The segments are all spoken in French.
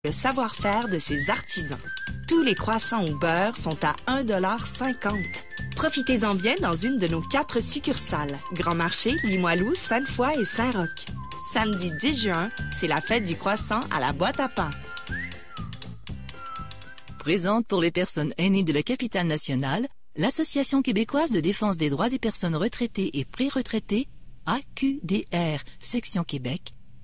le savoir-faire de ses artisans. Tous les croissants au beurre sont à 1,50 $. Profitez-en bien dans une de nos 4 succursales. Grand Marché, Limoilou, Sainte-Foy et Saint-Roch. Samedi 10 juin, c'est la fête du croissant à la boîte à pain. Présente pour les personnes aînées de la capitale nationale, l'Association québécoise de défense des droits des personnes retraitées et pré-retraitées, AQDR, section Québec,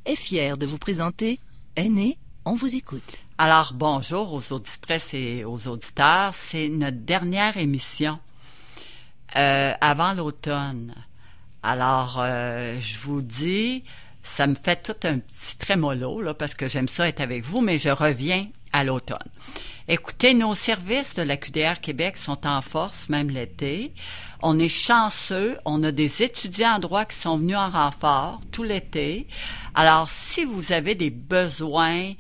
est fière de vous présenter Aînés, on vous écoute. Alors, bonjour aux auditrices et aux auditeurs. C'est notre dernière émission avant l'automne. Alors, je vous dis, ça me fait tout un petit trémolo, là, parce que j'aime ça être avec vous, mais je reviens à l'automne. Écoutez, nos services de la QDR Québec sont en force, même l'été. On est chanceux. On a des étudiants en droit qui sont venus en renfort tout l'été. Alors, si vous avez des besoins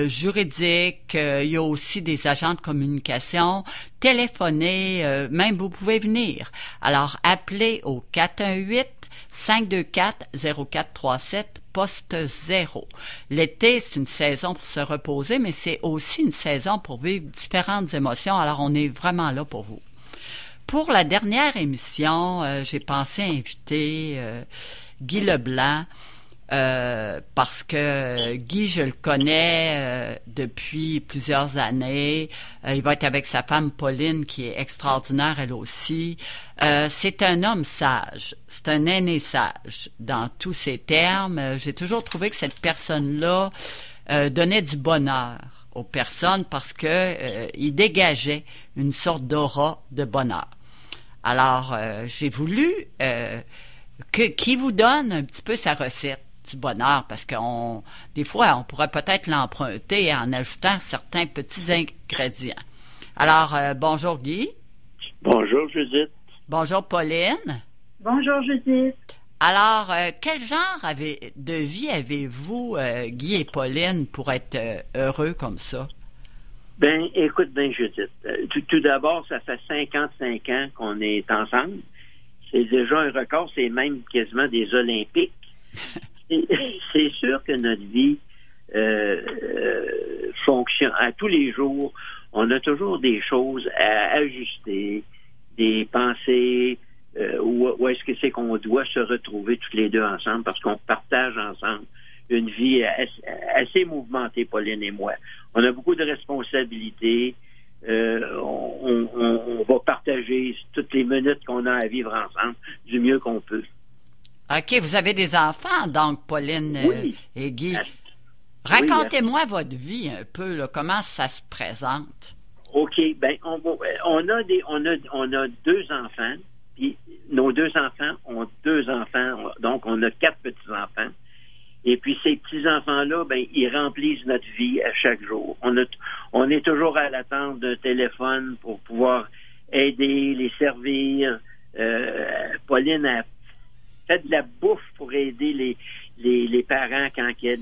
juridiques, il y a aussi des agents de communication, téléphonez, même vous pouvez venir. Alors, appelez au 418-524-0437, poste 0. L'été, c'est une saison pour se reposer, mais c'est aussi une saison pour vivre différentes émotions. Alors, on est vraiment là pour vous. Pour la dernière émission, j'ai pensé inviter Guy Leblanc, parce que Guy, je le connais depuis plusieurs années. Il va être avec sa femme Pauline, qui est extraordinaire elle aussi. C'est un homme sage, c'est un aîné sage dans tous ses termes. J'ai toujours trouvé que cette personne-là donnait du bonheur aux personnes parce que il dégageait une sorte d'aura de bonheur. Alors, j'ai voulu qu'il vous donne un petit peu sa recette du bonheur, parce que des fois, on pourrait peut-être l'emprunter en ajoutant certains petits ingrédients. Alors, bonjour Guy. Bonjour Judith. Bonjour Pauline. Bonjour Judith. Alors, quel genre de vie avez-vous, Guy et Pauline, pour être heureux comme ça? Ben, écoute bien Judith. Tout d'abord, ça fait 55 ans qu'on est ensemble. C'est déjà un record, c'est même quasiment des Olympiques. C'est sûr que notre vie fonctionne à tous les jours. On a toujours des choses à ajuster, des pensées, où est-ce que c'est qu'on doit se retrouver tous les deux ensemble, parce qu'on partage ensemble une vie assez mouvementée, Pauline et moi. On a beaucoup de responsabilités. On va partager toutes les minutes qu'on a à vivre ensemble du mieux qu'on peut. OK, vous avez des enfants, donc, Pauline oui. Et Guy. Racontez-moi votre vie un peu, là, comment ça se présente. OK, ben on a 2 enfants, puis nos 2 enfants ont 2 enfants, donc on a 4 petits-enfants. Et puis ces petits-enfants-là, ben ils remplissent notre vie à chaque jour. On est toujours à l'attente d'un téléphone pour pouvoir aider, les servir. Pauline a fait de la bouffe pour aider les parents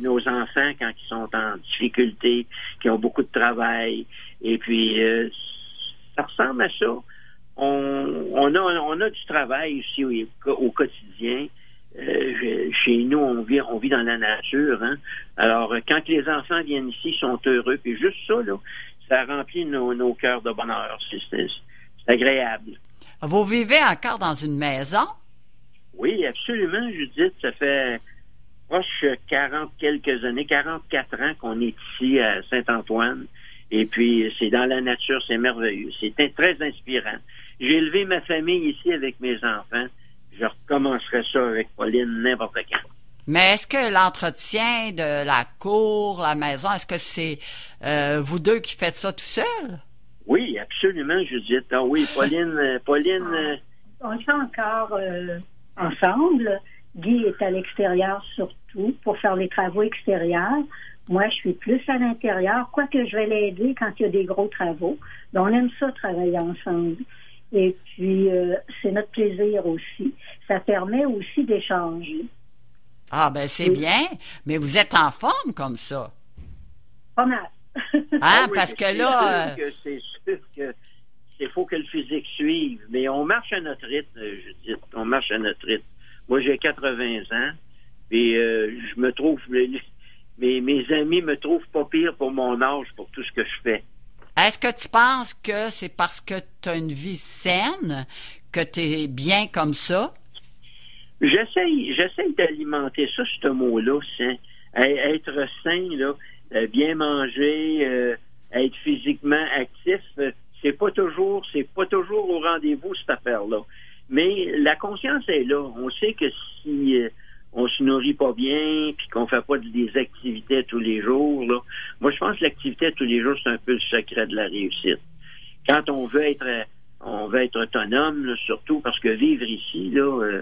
nos enfants quand ils sont en difficulté, qui ont beaucoup de travail. Et puis ça ressemble à ça. On a du travail aussi au quotidien. Chez nous, on vit dans la nature, hein. Alors, quand les enfants viennent ici, ils sont heureux. Puis juste ça, là, ça remplit nos cœurs de bonheur. C'est agréable. Vous vivez encore dans une maison? Oui, absolument, Judith. Ça fait proche 44 ans qu'on est ici à Saint-Antoine. Et puis, c'est dans la nature, c'est merveilleux. C'est très inspirant. J'ai élevé ma famille ici avec mes enfants. Je recommencerai ça avec Pauline n'importe quand. Mais est-ce que l'entretien de la cour, la maison, est-ce que c'est vous deux qui faites ça tout seul? Oui, absolument, Judith. Ah oui, Pauline... On le fait encore ensemble. Guy est à l'extérieur surtout pour faire les travaux extérieurs. Moi, je suis plus à l'intérieur, quoique je vais l'aider quand il y a des gros travaux. Donc, on aime ça, travailler ensemble. Et puis, c'est notre plaisir aussi. Ça permet aussi d'échanger. Ah, ben c'est bien. Mais vous êtes en forme comme ça. Pas mal. Ah, oui, parce que là... C'est sûr que il faut que le physique suive. Mais on marche à notre rythme, Judith. On marche à notre rythme. Moi, j'ai 80 ans. Puis, je me trouve... mes amis me trouvent pas pire pour mon âge, pour tout ce que je fais. Est-ce que tu penses que c'est parce que tu as une vie saine que tu es bien comme ça? J'essaye d'alimenter ça, ce mot-là, sain. Être sain, là, bien manger, être physiquement actif, c'est pas toujours au rendez-vous, cette affaire-là. Mais la conscience est là. On sait que si on se nourrit pas bien, puis qu'on fait pas des activités tous les jours, là, moi, je pense que l'activité tous les jours, c'est un peu le secret de la réussite. Quand on veut être autonome, là, surtout parce que vivre ici, là,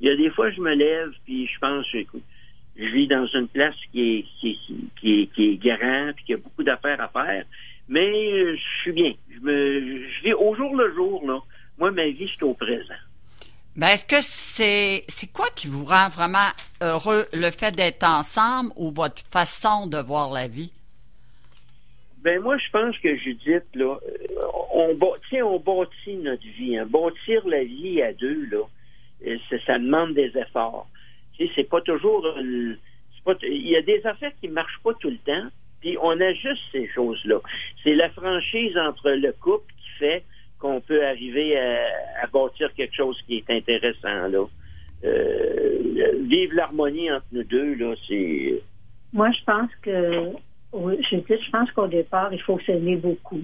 il y a des fois, je me lève, puis je pense, écoute, je vis dans une place qui est grand, puis qui a beaucoup d'affaires à faire, mais je suis bien. Je vis au jour le jour, là. Moi, ma vie, c'est au présent. Ben, est-ce que c'est quoi qui vous rend vraiment heureux, le fait d'être ensemble ou votre façon de voir la vie? Ben, moi, je pense que Judith, là, on bâtit notre vie, hein. Bâtir la vie à deux, là, ça demande des efforts. Tu sais, c'est pas toujours il y a des affaires qui marchent pas tout le temps, puis on ajuste ces choses-là. C'est la franchise entre le couple qui fait qu'on peut arriver à bâtir quelque chose qui est intéressant, là. Vivre l'harmonie entre nous deux, là, c'est... Moi, je pense qu'au départ, il faut s'aimer beaucoup.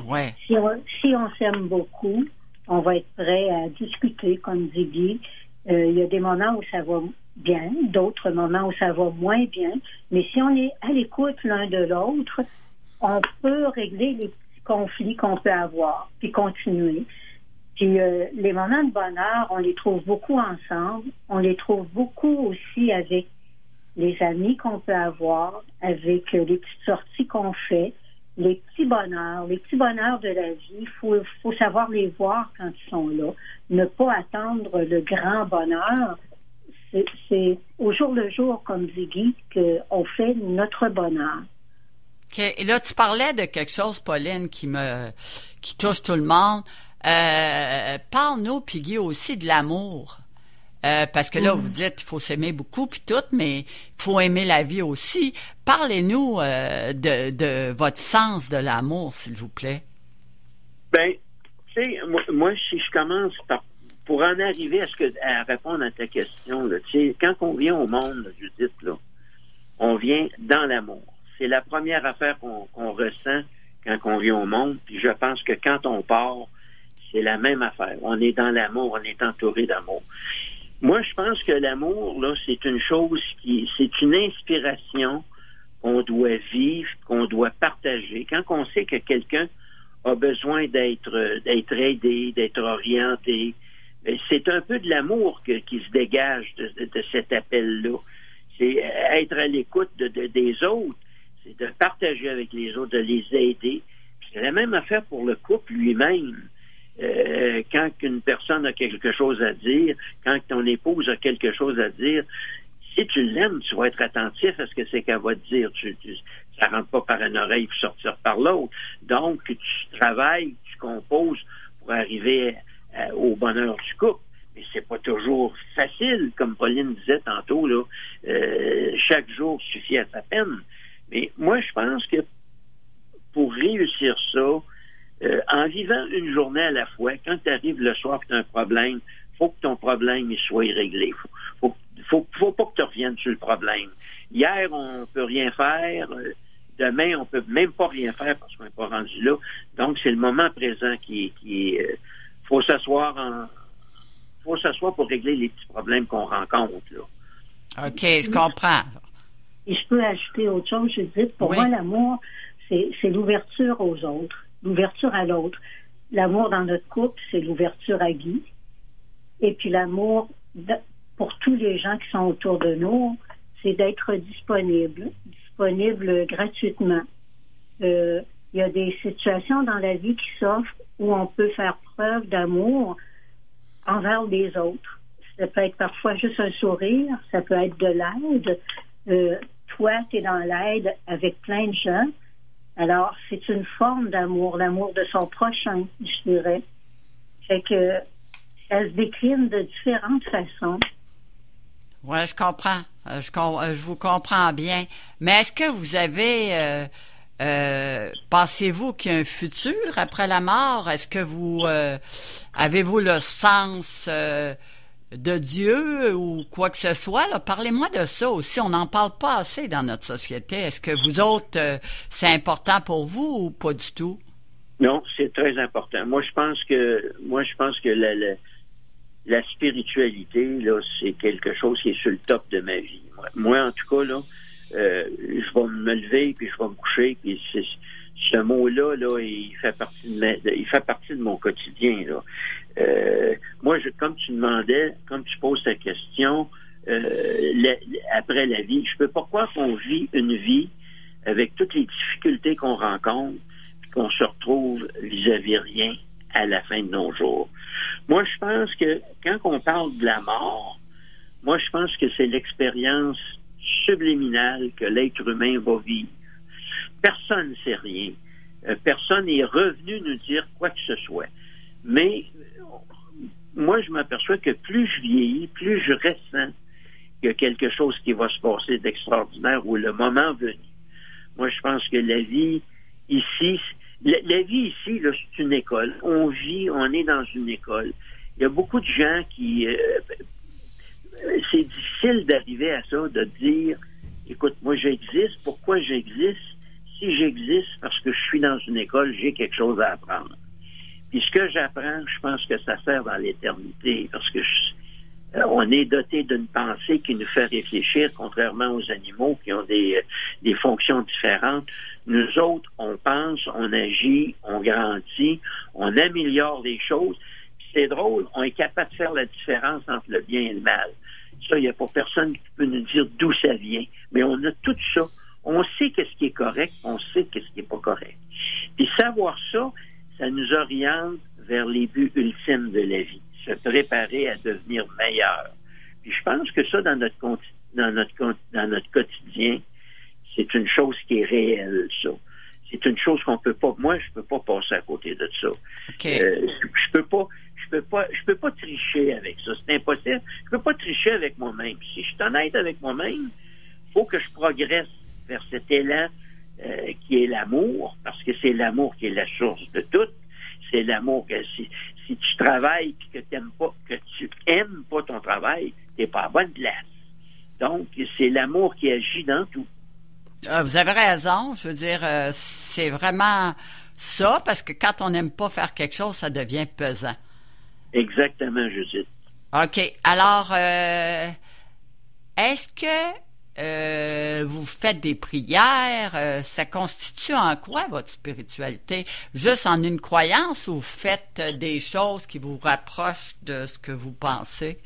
Ouais. Si on s'aime beaucoup, on va être prêt à discuter, comme dit Guy. Il y a des moments où ça va bien, d'autres moments où ça va moins bien. Mais si on est à l'écoute l'un de l'autre, on peut régler les petits conflits qu'on peut avoir, puis continuer. Puis les moments de bonheur, on les trouve beaucoup ensemble. On les trouve beaucoup aussi avec les amis qu'on peut avoir, avec les petites sorties qu'on fait, les petits bonheurs de la vie. Il faut savoir les voir quand ils sont là. Ne pas attendre le grand bonheur. C'est au jour le jour, comme dit Guy, qu'on fait notre bonheur. OK. Et là, tu parlais de quelque chose, Pauline, qui touche tout le monde. Parle-nous, puis Guy, aussi de l'amour. Parce que là, vous dites qu'il faut s'aimer beaucoup, puis tout, mais il faut aimer la vie aussi. Parlez-nous de votre sens de l'amour, s'il vous plaît. Ben, tu sais, moi, si je commence pour en arriver à répondre à ta question, là, tu sais, quand on vient au monde, là, Judith, là, on vient dans l'amour. C'est la première affaire qu'on ressent quand on vient au monde, puis je pense que quand on part, c'est la même affaire. On est dans l'amour, on est entouré d'amour. Moi, je pense que l'amour, là, c'est une chose c'est une inspiration qu'on doit vivre, qu'on doit partager. Quand on sait que quelqu'un a besoin d'être aidé, d'être orienté, c'est un peu de l'amour qui se dégage de cet appel-là. C'est être à l'écoute des autres, c'est de partager avec les autres, de les aider. Puis c'est la même affaire pour le couple lui-même. Quand une personne a quelque chose à dire, quand ton épouse a quelque chose à dire, si tu l'aimes, tu vas être attentif à ce que c'est qu'elle va te dire. Ça rentre pas par une oreille pour sortir par l'autre. Donc, tu travailles, tu composes pour arriver au bonheur du couple. Mais c'est pas toujours facile, comme Pauline disait tantôt, là. Chaque jour suffit à sa peine. Mais moi, je pense que pour réussir ça, en vivant une journée à la fois, quand tu arrives le soir et tu as un problème, faut que ton problème il soit réglé. Faut pas que tu reviennes sur le problème. Hier, on peut rien faire. Demain, on peut même pas rien faire parce qu'on n'est pas rendu là. Donc, c'est le moment présent qui faut s'asseoir pour régler les petits problèmes qu'on rencontre, là. OK, je comprends. Et je peux ajouter autre chose, je dis, pour moi, l'amour, c'est l'ouverture aux autres, l'ouverture à l'autre. L'amour dans notre couple, c'est l'ouverture à Guy. Et puis l'amour pour tous les gens qui sont autour de nous, c'est d'être disponible gratuitement. Il y a des situations dans la vie qui s'offrent où on peut faire preuve d'amour envers les autres. Ça peut être parfois juste un sourire, ça peut être de l'aide. Toi, tu es dans l'aide avec plein de gens. Alors, c'est une forme d'amour, l'amour de son prochain, je dirais. Fait que ça se décline de différentes façons. Oui, je comprends. Je vous comprends bien. Mais est-ce que vous avez... pensez-vous qu'il y a un futur après la mort? Est-ce que vous... avez-vous le sens de Dieu ou quoi que ce soit? Là? Parlez-moi de ça aussi. On n'en parle pas assez dans notre société. Est-ce que vous autres, c'est important pour vous ou pas du tout? Non, c'est très important. Moi, je pense que la spiritualité, là, c'est quelque chose qui est sur le top de ma vie. Moi en tout cas, là, je vais me lever, puis je vais me coucher, puis ce mot-là, là, il fait partie de mon quotidien, là. Moi, comme tu poses ta question, après la vie, je peux pas croire qu'on vit une vie avec toutes les difficultés qu'on rencontre, puis qu'on se retrouve vis-à-vis rien à la fin de nos jours. Moi, je pense que quand on parle de la mort, moi, je pense que c'est l'expérience subliminale que l'être humain va vivre. Personne ne sait rien. Personne n'est revenu nous dire quoi que ce soit. Mais moi, je m'aperçois que plus je vieillis, plus je ressens qu'il y a quelque chose qui va se passer d'extraordinaire ou le moment venu. Moi, je pense que la vie ici, la vie ici, là, c'est une école. On est dans une école. Il y a beaucoup de gens qui... c'est difficile d'arriver à ça, de dire, écoute, moi j'existe, pourquoi j'existe? Si j'existe, parce que je suis dans une école, j'ai quelque chose à apprendre. Puis ce que j'apprends, je pense que ça sert dans l'éternité, parce que on est doté d'une pensée qui nous fait réfléchir, contrairement aux animaux qui ont des fonctions différentes. Nous autres, on pense, on agit, on grandit, on améliore les choses. Puis c'est drôle, on est capable de faire la différence entre le bien et le mal. Ça, il n'y a pas personne qui peut nous dire d'où ça vient. Mais on a tout ça. On sait qu'est-ce qui est correct, on sait qu'est-ce qui n'est pas correct. Puis savoir ça, ça nous oriente vers les buts ultimes de la vie. Se préparer à devenir meilleur. Puis je pense que ça, dans notre quotidien, c'est une chose qui est réelle, ça. C'est une chose qu'on peut pas... Moi, je peux pas passer à côté de ça. Okay. Je peux pas tricher avec ça. C'est impossible. Je peux pas tricher avec moi-même. Si je suis honnête avec moi-même, faut que je progresse vers cet élan qui est l'amour, parce que c'est l'amour qui est la source de tout. C'est l'amour que si tu travailles et que tu aimes pas ton travail, t'es pas à bonne place. Donc, c'est l'amour qui agit dans tout. Vous avez raison. Je veux dire, c'est vraiment ça, parce que quand on n'aime pas faire quelque chose, ça devient pesant. Exactement, Judith. OK. Alors, est-ce que vous faites des prières? Ça constitue en quoi votre spiritualité? Juste en une croyance ou vous faites des choses qui vous rapprochent de ce que vous pensez?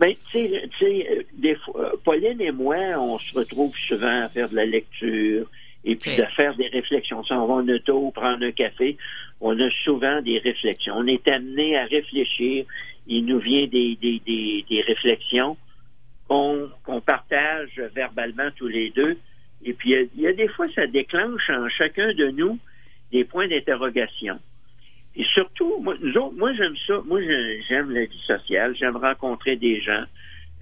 Ben, tu sais, des fois, Pauline et moi, on se retrouve souvent à faire de la lecture et puis de faire des réflexions. Si on va en auto, prendre un café, on a souvent des réflexions. On est amené à réfléchir. Il nous vient des réflexions qu'on partage verbalement tous les deux. Et puis, il y a des fois, ça déclenche en chacun de nous des points d'interrogation. Et surtout, moi j'aime ça. Moi, j'aime la vie sociale. J'aime rencontrer des gens,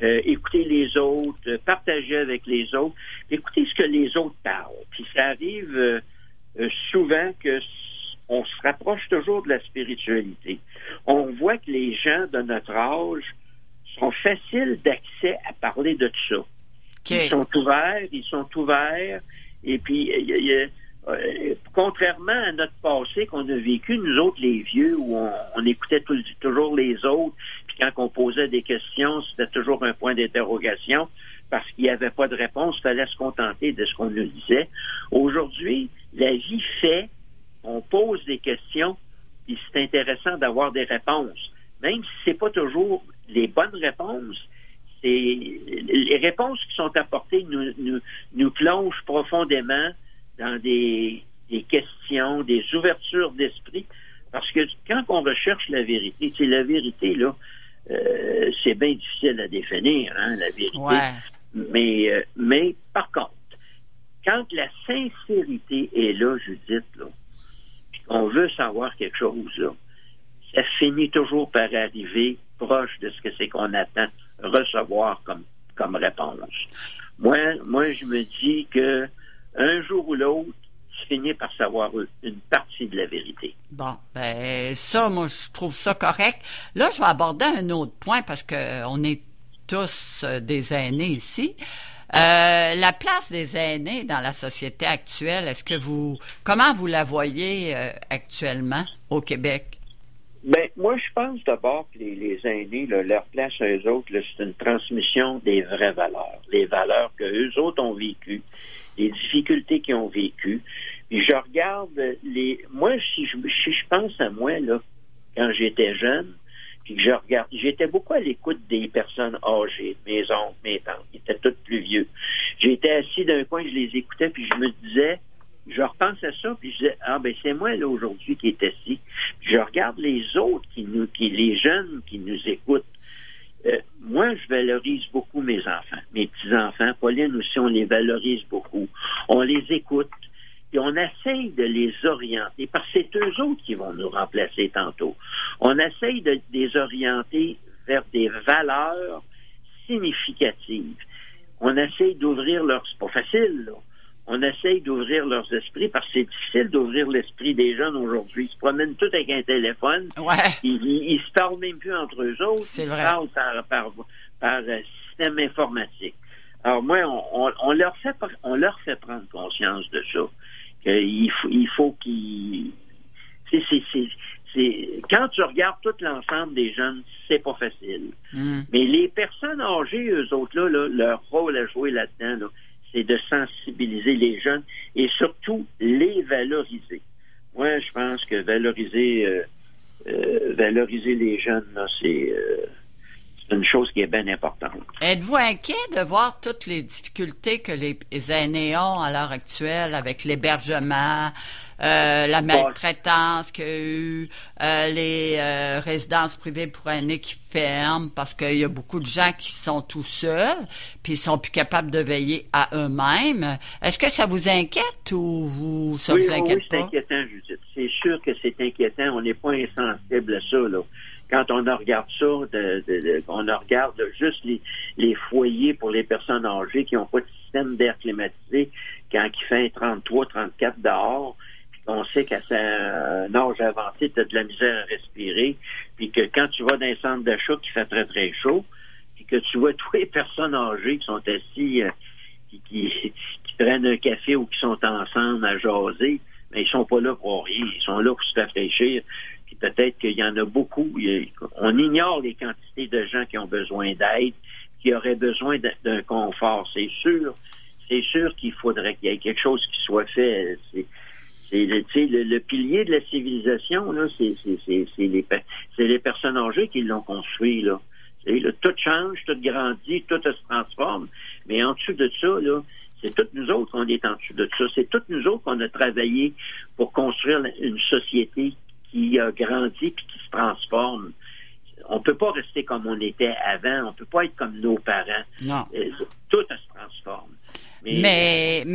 écouter les autres, partager avec les autres, écouter ce que les autres parlent. Puis ça arrive souvent que on se rapproche toujours de la spiritualité. On voit que les gens de notre âge sont faciles d'accès à parler de tout ça. Okay. Ils sont ouverts, et puis contrairement à notre passé qu'on a vécu, nous autres les vieux, où on écoutait toujours les autres, puis quand on posait des questions, c'était toujours un point d'interrogation, parce qu'il n'y avait pas de réponse, il fallait se contenter de ce qu'on nous disait. Aujourd'hui, la vie fait, on pose des questions, puis c'est intéressant d'avoir des réponses. Même si c'est pas toujours les bonnes réponses, c'est les réponses qui sont apportées nous plongent profondément dans des questions, des ouvertures d'esprit, parce que quand on recherche la vérité, c'est la vérité, là, c'est bien difficile à définir, hein, la vérité. Ouais. Mais par contre, quand la sincérité est là, Judith, là, puis qu'on veut savoir quelque chose, là, ça finit toujours par arriver proche de ce que c'est qu'on attend recevoir comme réponse. Moi, je me dis que un jour ou l'autre, tu finis par savoir une partie de la vérité. Bon, ben ça, moi, je trouve ça correct. Là, je vais aborder un autre point parce que on est tous des aînés ici. La place des aînés dans la société actuelle, comment vous la voyez actuellement au Québec? Ben, moi, je pense d'abord que les aînés, là, leur place à eux autres, là, c'est une transmission des vraies valeurs. Les valeurs que eux autres ont vécues, les difficultés qu'ils ont vécues. Puis je regarde moi, si je pense à moi, là, quand j'étais jeune, puis que j'étais beaucoup à l'écoute des personnes âgées, mes oncles, mes tantes, ils étaient tous plus vieux. J'étais assis d'un coin, je les écoutais, puis je me disais, je repense à ça, puis je disais, c'est moi, là, aujourd'hui, qui est assis. Puis je regarde les autres, les jeunes qui nous écoutent. Moi, je valorise beaucoup mes enfants, mes petits-enfants. Pauline aussi, on les valorise beaucoup. On les écoute, puis on essaye de les orienter, parce que c'est eux autres qui vont nous remplacer tantôt. On essaye de les orienter vers des valeurs significatives. On essaye d'ouvrir c'est pas facile, là. On essaye d'ouvrir leurs esprits parce que c'est difficile d'ouvrir l'esprit des jeunes aujourd'hui. Ils se promènent tous avec un téléphone. Ouais. Ils se parlent même plus entre eux autres. C'est vrai. Ils parlent par système informatique. Alors moi, on leur fait prendre conscience de ça. Il faut qu'ils... Quand tu regardes tout l'ensemble des jeunes, c'est pas facile. Mais les personnes âgées, eux autres, là, leur rôle à jouer là-dedans, là, c'est de sensibiliser les jeunes et surtout les valoriser. Moi, je pense que valoriser les jeunes, là, c'est une chose qui est bien importante. Êtes-vous inquiet de voir toutes les difficultés que les aînés ont à l'heure actuelle avec l'hébergement, la maltraitance qu'il y a eu, les résidences privées pour aînés qui ferment parce qu'il y a beaucoup de gens qui sont tout seuls puis ils sont plus capables de veiller à eux-mêmes. Est-ce que ça vous inquiète ou ça vous inquiète pas? Oui, c'est inquiétant, Judith. C'est sûr que c'est inquiétant. On n'est pas insensible à ça, là. Quand on regarde ça, on regarde juste les foyers pour les personnes âgées qui n'ont pas de système d'air climatisé quand il fait 33, 34 dehors, puis qu'on sait qu'à un âge avancé, tu as de la misère à respirer, puis que quand tu vas dans un centre d'achat qui fait très, très chaud, puis que tu vois toutes les personnes âgées qui sont assis, qui prennent un café ou qui sont ensemble à jaser, mais ils sont pas là pour rien, ils sont là pour se rafraîchir. Peut-être qu'il y en a beaucoup. On ignore les quantités de gens qui ont besoin d'aide, qui auraient besoin d'un confort. C'est sûr qu'il faudrait qu'il y ait quelque chose qui soit fait. C'est le pilier de la civilisation, là, c'est les personnes âgées qui l'ont construit, là. Tout change, tout grandit, tout se transforme. Mais en dessous de ça, là, c'est toutes nous autres qu'on est en dessous de ça. C'est toutes nous autres qu'on a travaillé pour construire une société qui a grandi puis qui se transforme. On peut pas rester comme on était avant. On peut pas être comme nos parents. Non. Tout se transforme. Mais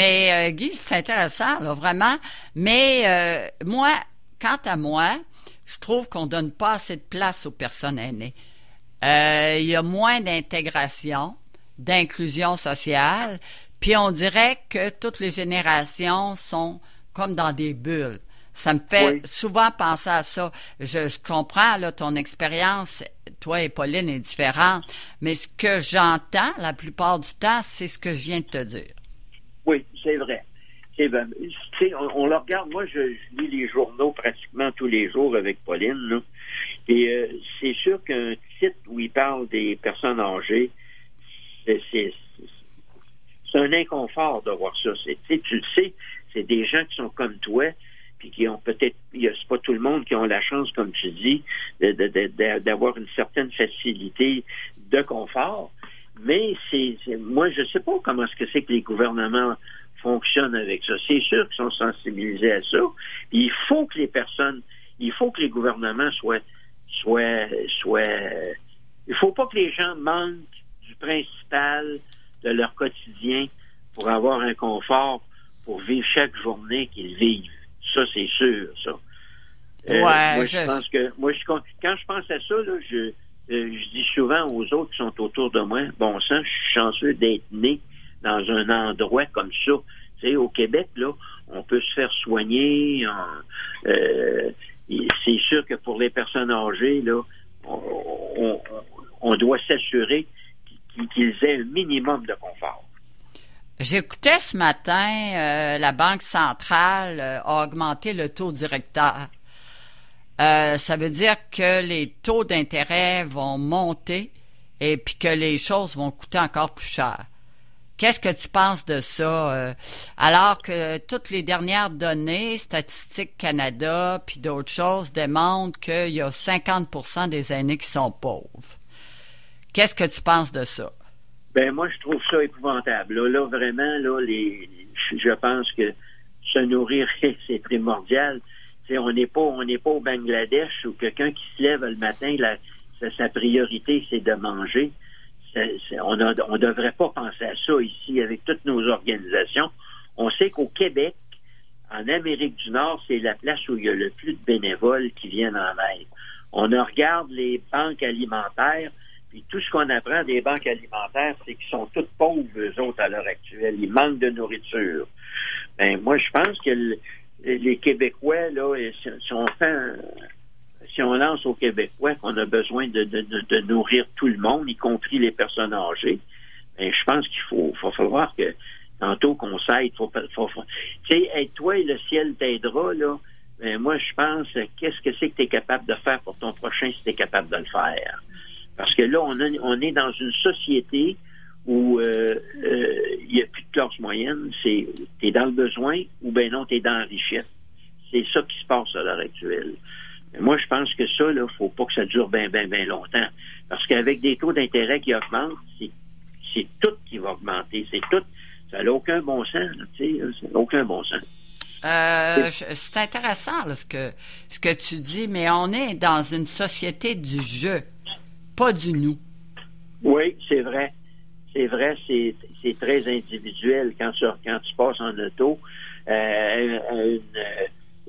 Guy, c'est intéressant, là, vraiment. Mais moi, quant à moi, je trouve qu'on donne pas assez de place aux personnes aînées. Il y a moins d'intégration, d'inclusion sociale, puis on dirait que toutes les générations sont comme dans des bulles. Ça me fait souvent penser à ça. Je comprends, là, ton expérience, toi et Pauline, est différente, mais ce que j'entends la plupart du temps, c'est ce que je viens de te dire. Oui, c'est vrai. C'est vrai. On le regarde. Moi, je lis les journaux pratiquement tous les jours avec Pauline, là, et c'est sûr qu'un titre où il parle des personnes âgées, c'est un inconfort de voir ça. Tu le sais, c'est des gens qui sont comme toi, puis qui ont peut-être, c'est pas tout le monde qui ont la chance, comme tu dis, d'avoir une certaine facilité de confort. Mais moi, je sais pas comment est-ce que c'est que les gouvernements fonctionnent avec ça. C'est sûr qu'ils sont sensibilisés à ça. Puis il faut que les gouvernements soient, il faut pas que les gens manquent du principal de leur quotidien pour avoir un confort pour vivre chaque journée qu'ils vivent. Ça, c'est sûr, ça. Moi, je pense que, quand je pense à ça, là, je dis souvent aux autres qui sont autour de moi, bon sang, je suis chanceux d'être né dans un endroit comme ça. Tu sais, au Québec, là, on peut se faire soigner. C'est sûr que pour les personnes âgées, là, on doit s'assurer qu'ils aient un minimum de confort. J'écoutais ce matin, la Banque centrale a augmenté le taux directeur. Ça veut dire que les taux d'intérêt vont monter et puis que les choses vont coûter encore plus cher. Qu'est-ce que tu penses de ça? Alors que toutes les dernières données, Statistique Canada puis d'autres choses démontrent qu'il y a 50% des aînés qui sont pauvres. Qu'est-ce que tu penses de ça? Ben moi, je trouve ça épouvantable. Là vraiment, là, je pense que se nourrir, c'est primordial. T'sais, on n'est pas au Bangladesh où quelqu'un qui se lève le matin, sa priorité, c'est de manger. On devrait pas penser à ça ici avec toutes nos organisations. On sait qu'au Québec, en Amérique du Nord, c'est la place où il y a le plus de bénévoles qui viennent en aide. On regarde les banques alimentaires, puis tout ce qu'on apprend des banques alimentaires, c'est qu'ils sont toutes pauvres, eux autres, à l'heure actuelle. Ils manquent de nourriture. Ben, moi, je pense que les Québécois, là, si on lance aux Québécois qu'on a besoin de nourrir tout le monde, y compris les personnes âgées, ben, je pense qu'il faut falloir que tantôt qu'on s'aide, tu sais, aide-toi et le ciel t'aidera, là. Ben, moi, je pense, qu'est-ce que c'est que tu es capable de faire pour ton prochain si tu es capable de le faire? Parce que là, on est dans une société où il n'y a plus de classe moyenne. T'es dans le besoin ou ben non, t'es dans la richesse. C'est ça qui se passe à l'heure actuelle. Mais moi, je pense que ça, là, faut pas que ça dure bien longtemps. Parce qu'avec des taux d'intérêt qui augmentent, c'est tout qui va augmenter. C'est tout. Ça n'a aucun bon sens, là, tu sais. Ça n'a aucun bon sens. C'est intéressant là, ce que tu dis, mais on est dans une société du je, pas du nous. Oui, c'est vrai. C'est vrai, c'est très individuel. Quand tu passes en auto à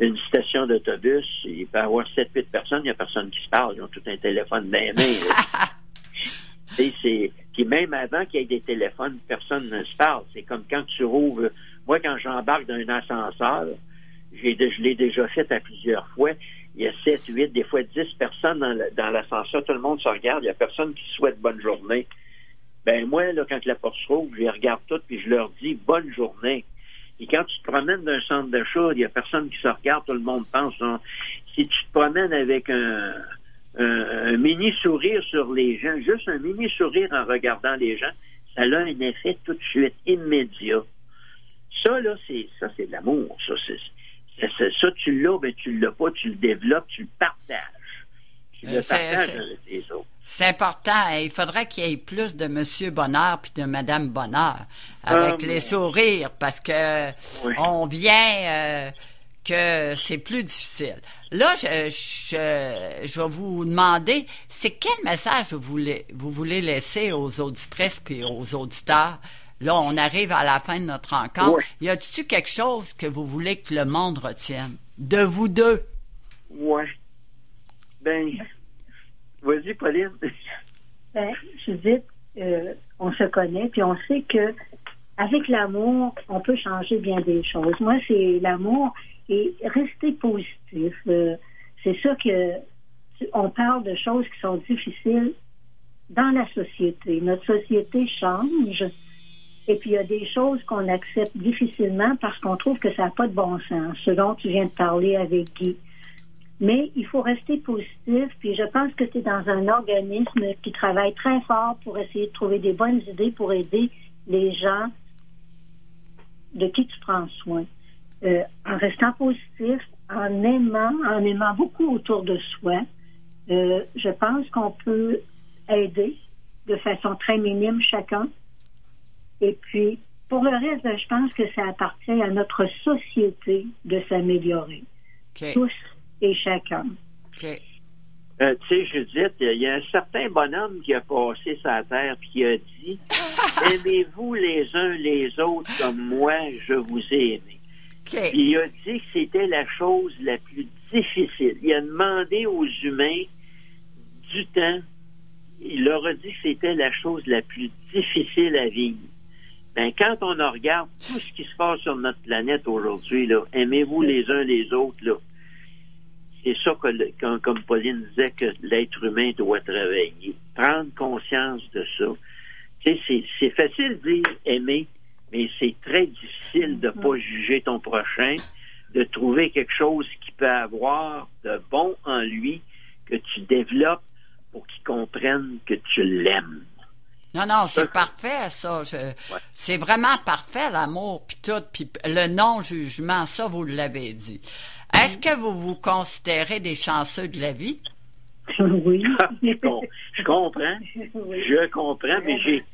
une station d'autobus, il peut y avoir 7-8 personnes, il n'y a personne qui se parle. Ils ont tout un téléphone dans les mains. Puis même avant qu'il y ait des téléphones, personne ne se parle. C'est comme quand tu rouvres. Moi, quand j'embarque dans un ascenseur, je l'ai déjà fait à plusieurs fois. Il y a 7, 8, des fois 10 personnes dans l'ascenseur. Tout le monde se regarde. Il n'y a personne qui souhaite bonne journée. Ben moi, là, quand la porte se rouvre, je les regarde toutes puis je leur dis bonne journée. Et quand tu te promènes d'un centre d'achat, il n'y a personne qui se regarde. Tout le monde pense. Hein, si tu te promènes avec un mini-sourire sur les gens, juste un mini-sourire en regardant les gens, ça a un effet tout de suite, immédiat. Ça, là, c'est de l'amour. Ça, tu l'as, ben tu l'as pas, tu le développes, tu le partages. Tu le partages avec les autres. C'est important. Il faudrait qu'il y ait plus de Monsieur Bonheur puis de Madame Bonheur avec les sourires parce que on vient que c'est plus difficile. Là, je vais vous demander, c'est quel message vous voulez laisser aux auditrices puis aux auditeurs? Là, on arrive à la fin de notre rencontre. Ouais. Y a-t-il quelque chose que vous voulez que le monde retienne? De vous deux? Oui. Ben, vas-y, Pauline. Ben, Judith, on se connaît, puis on sait que avec l'amour, on peut changer bien des choses. Moi, c'est l'amour et rester positif. C'est ça que on parle de choses qui sont difficiles dans la société. Notre société change. Et puis, il y a des choses qu'on accepte difficilement parce qu'on trouve que ça n'a pas de bon sens, ce dont tu viens de parler avec Guy. Mais il faut rester positif, puis je pense que tu es dans un organisme qui travaille très fort pour essayer de trouver des bonnes idées pour aider les gens de qui tu prends soin. En restant positif, en aimant beaucoup autour de soi, je pense qu'on peut aider de façon très minime chacun. Et puis, pour le reste, je pense que ça appartient à notre société de s'améliorer. Okay. Tous et chacun. Okay. Tu sais, Judith, il y a un certain bonhomme qui a passé sa terre et qui a dit « Aimez-vous les uns les autres comme moi, je vous ai aimé. Okay. » Il a dit que c'était la chose la plus difficile. Il a demandé aux humains du temps il leur a dit que c'était la chose la plus difficile à vivre. Ben, quand on regarde tout ce qui se passe sur notre planète aujourd'hui, là, aimez-vous les uns les autres, là. C'est ça que, comme Pauline disait, que l'être humain doit travailler. Prendre conscience de ça. Tu sais, c'est facile de dire aimer, mais c'est très difficile de pas juger ton prochain, de trouver quelque chose qui peut avoir de bon en lui, que tu développes pour qu'il comprenne que tu l'aimes. Non, c'est parfait, ça. C'est vraiment parfait, l'amour, puis tout, puis le non-jugement, ça, vous l'avez dit. Est-ce que vous vous considérez des chanceux de la vie? Oui. Je comprends. Oui. Je comprends, mais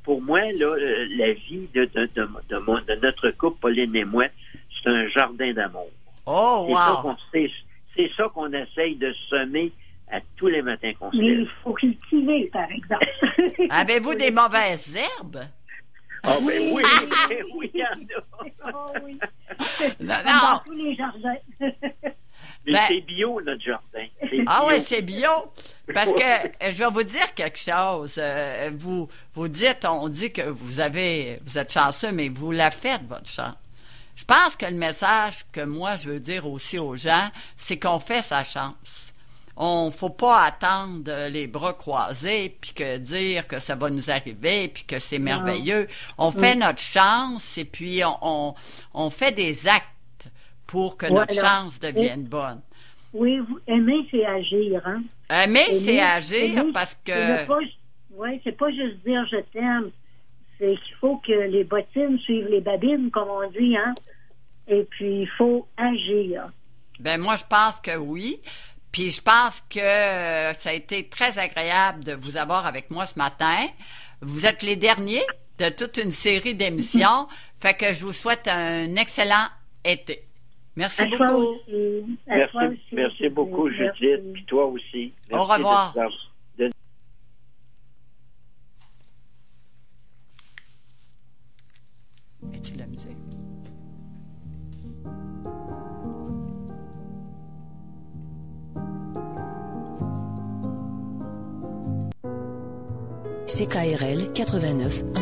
pour moi, là, la vie de notre couple, Pauline et moi, c'est un jardin d'amour. Oh, wow! C'est ça qu'on essaye de semer à tous les matins qu'on se lève. Mais il faut cultiver, par exemple. Avez-vous des mauvaises herbes? Ah, ben oui, il y en a. Oh, oui. Non. Dans tous les jardins. Mais c'est bio, notre jardin. Ah oui, c'est bio. Parce que je vais vous dire quelque chose. Vous dites, on dit que vous êtes chanceux, mais vous la faites, votre chance. Je pense que le message que moi, je veux dire aussi aux gens, c'est qu'on fait sa chance. On faut pas attendre les bras croisés puis que dire que ça va nous arriver puis que c'est merveilleux. On fait notre chance et puis on fait des actes pour que notre chance devienne bonne. Oui, aimer, c'est agir, hein? Aimer, c'est agir parce que... c'est pas juste dire je t'aime. C'est qu'il faut que les bottines suivent les babines, comme on dit, hein? Et puis, il faut agir. Ben moi, je pense que oui. Puis je pense que ça a été très agréable de vous avoir avec moi ce matin. Vous êtes les derniers de toute une série d'émissions. Fait que je vous souhaite un excellent été. Merci beaucoup. Merci beaucoup, Judith. Puis toi aussi. Merci. Au revoir. Es-tu de la musique? CKRL 89.1.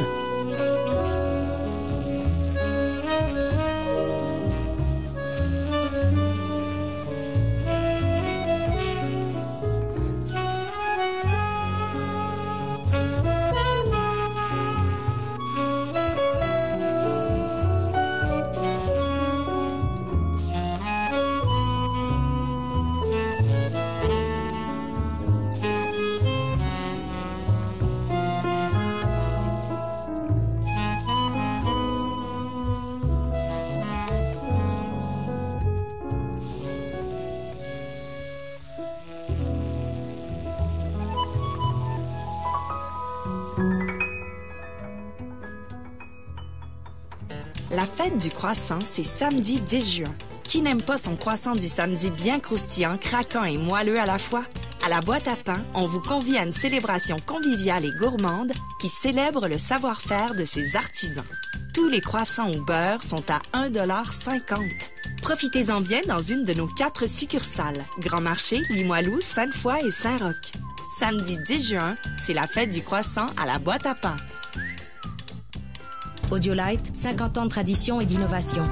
La fête du croissant, c'est samedi 10 juin. Qui n'aime pas son croissant du samedi bien croustillant, craquant et moelleux à la fois? À la boîte à pain, on vous convie à une célébration conviviale et gourmande qui célèbre le savoir-faire de ses artisans. Tous les croissants au beurre sont à 1,50 $. Profitez-en bien dans une de nos 4 succursales, Grand Marché, Limoilou, Sainte-Foy et Saint-Roch. Samedi 10 juin, c'est la fête du croissant à la boîte à pain. Audiolite, 50 ans de tradition et d'innovation.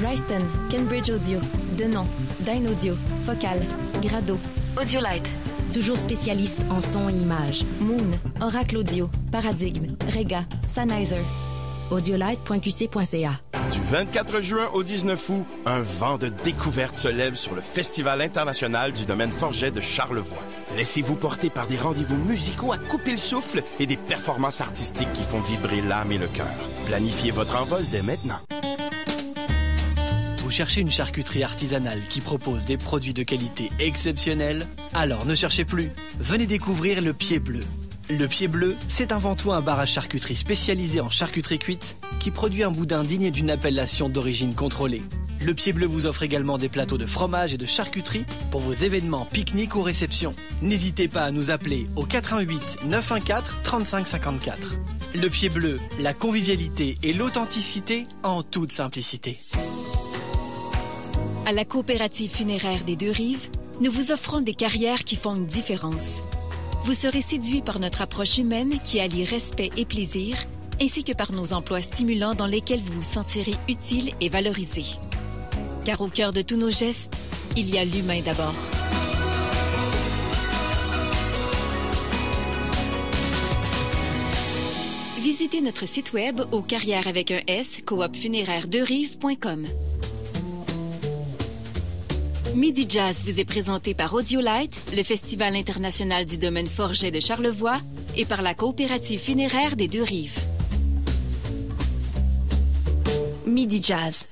Bryston, Cambridge Audio, Denon, Dyn Audio, Focal, Grado. Audiolite, toujours spécialiste en son et images. Moon, Oracle Audio, Paradigme, Rega, Sennheiser. Audiolite.qc.ca. Du 24 juin au 19 août, un vent de découverte se lève sur le Festival international du domaine Forget de Charlevoix. Laissez-vous porter par des rendez-vous musicaux à couper le souffle et des performances artistiques qui font vibrer l'âme et le cœur. Planifiez votre envol dès maintenant. Vous cherchez une charcuterie artisanale qui propose des produits de qualité exceptionnelle? Alors ne cherchez plus. Venez découvrir le Pied Bleu. Le Pied Bleu, c'est avant tout un bar à charcuterie spécialisé en charcuterie cuite qui produit un boudin digne d'une appellation d'origine contrôlée. Le Pied Bleu vous offre également des plateaux de fromage et de charcuterie pour vos événements, pique-niques ou réceptions. N'hésitez pas à nous appeler au 88 914 35 54. Le Pied Bleu, la convivialité et l'authenticité en toute simplicité. À la coopérative funéraire des Deux-Rives, nous vous offrons des carrières qui font une différence. Vous serez séduit par notre approche humaine qui allie respect et plaisir, ainsi que par nos emplois stimulants dans lesquels vous vous sentirez utile et valorisé. Car au cœur de tous nos gestes, il y a l'humain d'abord. Visitez notre site web au carrière avec un S, coopfunéraire2rives.com. Midi Jazz vous est présenté par Audiolite, le Festival international du domaine Forget de Charlevoix et par la coopérative funéraire des Deux-Rives. Midi Jazz.